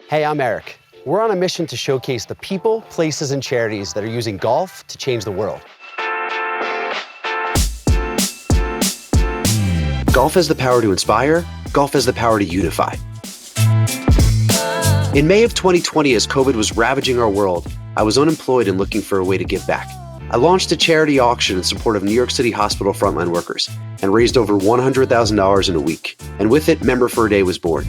Hey, I'm Eric. We're on a mission to showcase the people, places, and charities that are using golf to change the world. Golf has the power to inspire. Golf has the power to unify. In May of 2020, as COVID was ravaging our world, I was unemployed and looking for a way to give back. I launched a charity auction in support of New York City hospital frontline workers and raised over $100,000 in a week. And with it, Member for a Day was born.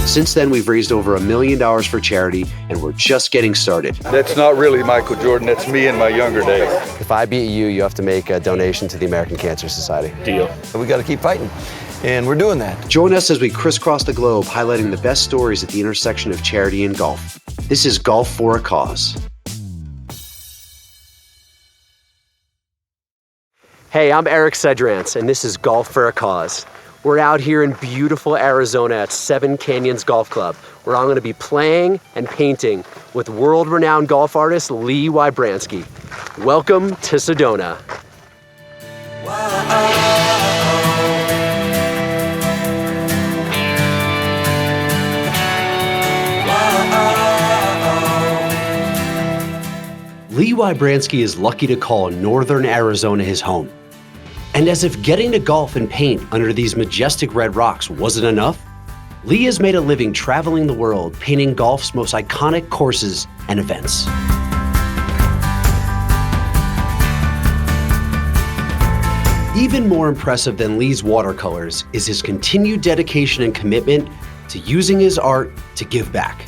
Since then, we've raised over $1 million for charity, and we're just getting started. That's not really Michael Jordan, that's me in my younger days. If I beat you, you have to make a donation to the American Cancer Society. Deal. So we got to keep fighting, and we're doing that. Join us as we crisscross the globe, highlighting the best stories at the intersection of charity and golf. This is Golf for a Cause. Hey, I'm Eric Sedransk, and this is Golf for a Cause. We're out here in beautiful Arizona at Seven Canyons Golf Club, where I'm going to be playing and painting with world-renowned golf artist Lee Wybranski. Welcome to Sedona. Lee Wybranski is lucky to call northern Arizona his home. And as if getting to golf and paint under these majestic red rocks wasn't enough, Lee has made a living traveling the world, painting golf's most iconic courses and events. Even more impressive than Lee's watercolors is his continued dedication and commitment to using his art to give back.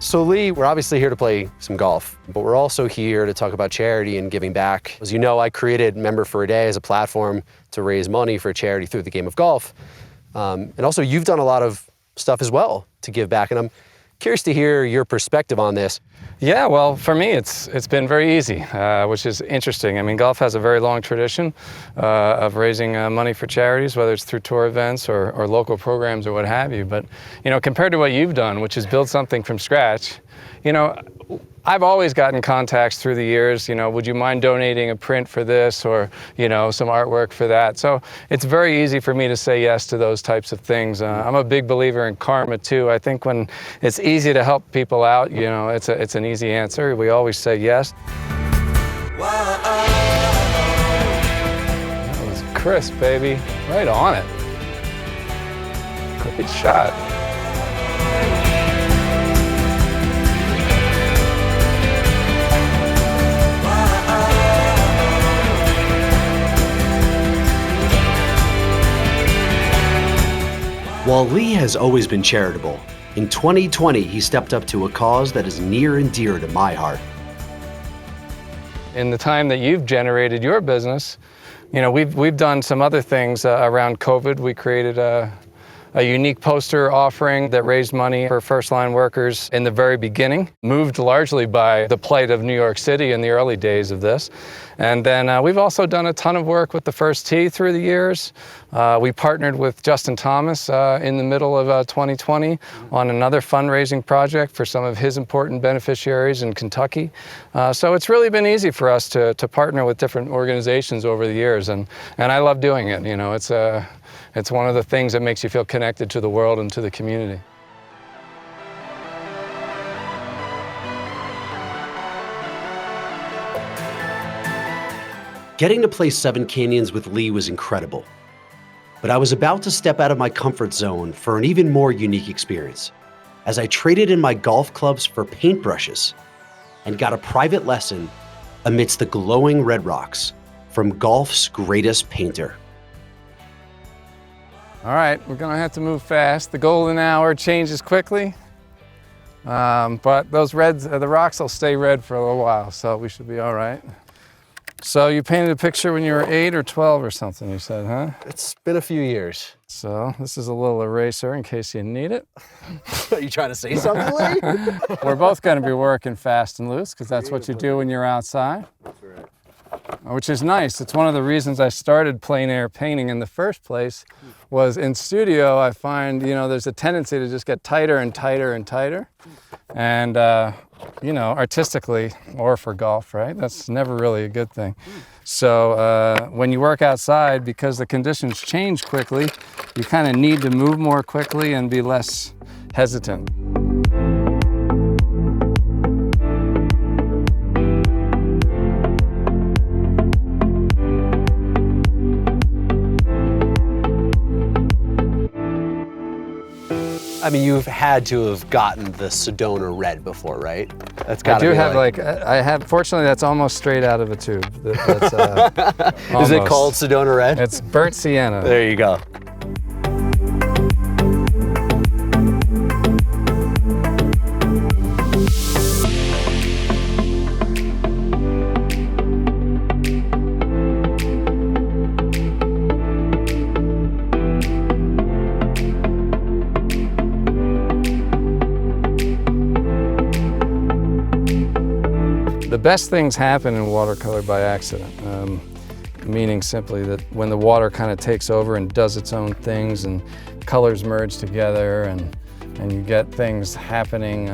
So Lee, we're obviously here to play some golf, but we're also here to talk about charity and giving back. As you know, I created Member for a Day as a platform to raise money for charity through the game of golf. And also you've done a lot of stuff as well to give back, and I'm curious to hear your perspective on this. Yeah, well, for me, it's been very easy, which is interesting. I mean, golf has a very long tradition of raising money for charities, whether it's through tour events or local programs or what have you. But, you know, compared to what you've done, which is build something from scratch, you know, I've always gotten contacts through the years, you know, would you mind donating a print for this or, you know, some artwork for that? So it's very easy for me to say yes to those types of things. I'm a big believer in karma too. I think when it's easy to help people out, you know, it's an easy answer. We always say yes. That was crisp, baby. Right on it. Great shot. While Lee has always been charitable, in 2020 he stepped up to a cause that is near and dear to my heart. In the time that you've generated your business, you know, we've done some other things around COVID. We created a unique poster offering that raised money for first-line workers in the very beginning, moved largely by the plight of New York City in the early days of this. And then we've also done a ton of work with the First Tee through the years. We partnered with Justin Thomas in the middle of 2020 on another fundraising project for some of his important beneficiaries in Kentucky. So it's really been easy for us to partner with different organizations over the years, and I love doing it. You know, it's one of the things that makes you feel connected to the world and to the community. Getting to play Seven Canyons with Lee was incredible. But I was about to step out of my comfort zone for an even more unique experience, as I traded in my golf clubs for paintbrushes and got a private lesson amidst the glowing red rocks from golf's greatest painter. All right, we're gonna have to move fast. The golden hour changes quickly, but those reds, the rocks will stay red for a little while, so we should be all right. So you painted a picture when you were 8 or 12 or something, you said, huh? It's been a few years. So this is a little eraser in case you need it. Are you trying to say something, Lee? We're both gonna be working fast and loose because that's what you do when you're outside. That's right. Which is nice. It's one of the reasons I started plein air painting in the first place was in studio, I find, you know, there's a tendency to just get tighter and tighter and tighter. And, you know, artistically or for golf, right? That's never really a good thing. So when you work outside, because the conditions change quickly, you kind of need to move more quickly and be less hesitant. I mean, you've had to have gotten the Sedona red before, right? That's I do have I have, fortunately that's almost straight out of a tube. That's, Is it called Sedona red? It's burnt sienna. There you go. The best things happen in watercolor by accident, meaning simply that when the water kind of takes over and does its own things and colors merge together and you get things happening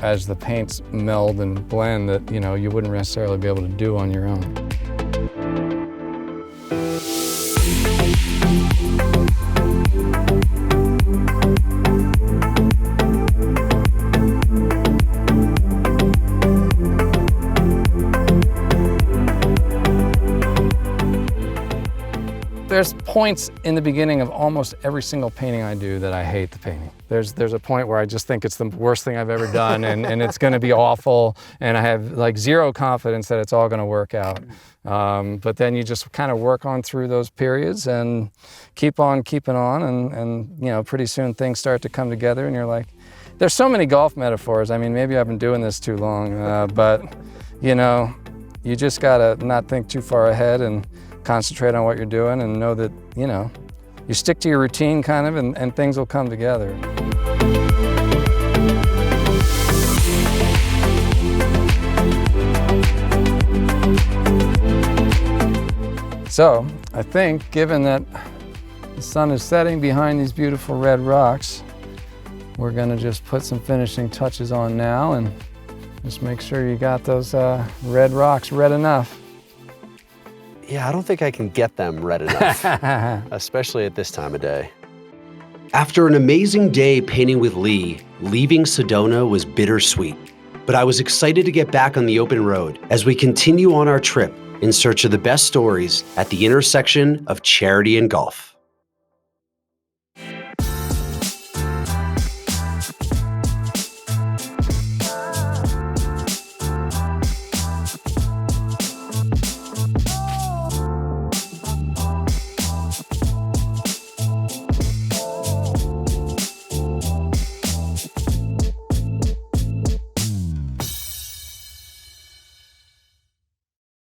as the paints meld and blend that you wouldn't necessarily be able to do on your own. There's points in the beginning of almost every single painting I do that I hate the painting. There's a point where I just think it's the worst thing I've ever done and it's gonna be awful and I have like zero confidence that it's all gonna work out. But then you just kind of work on through those periods and keep on keeping on and pretty soon things start to come together and you're like, there's so many golf metaphors. I mean, maybe I've been doing this too long, but you just gotta not think too far ahead and concentrate on what you're doing and know that, you stick to your routine kind of and things will come together. So I think given that the sun is setting behind these beautiful red rocks, we're gonna just put some finishing touches on now and just make sure you got those red rocks red enough. Yeah, I don't think I can get them red enough, especially at this time of day. After an amazing day painting with Lee, leaving Sedona was bittersweet. But I was excited to get back on the open road as we continue on our trip in search of the best stories at the intersection of charity and golf.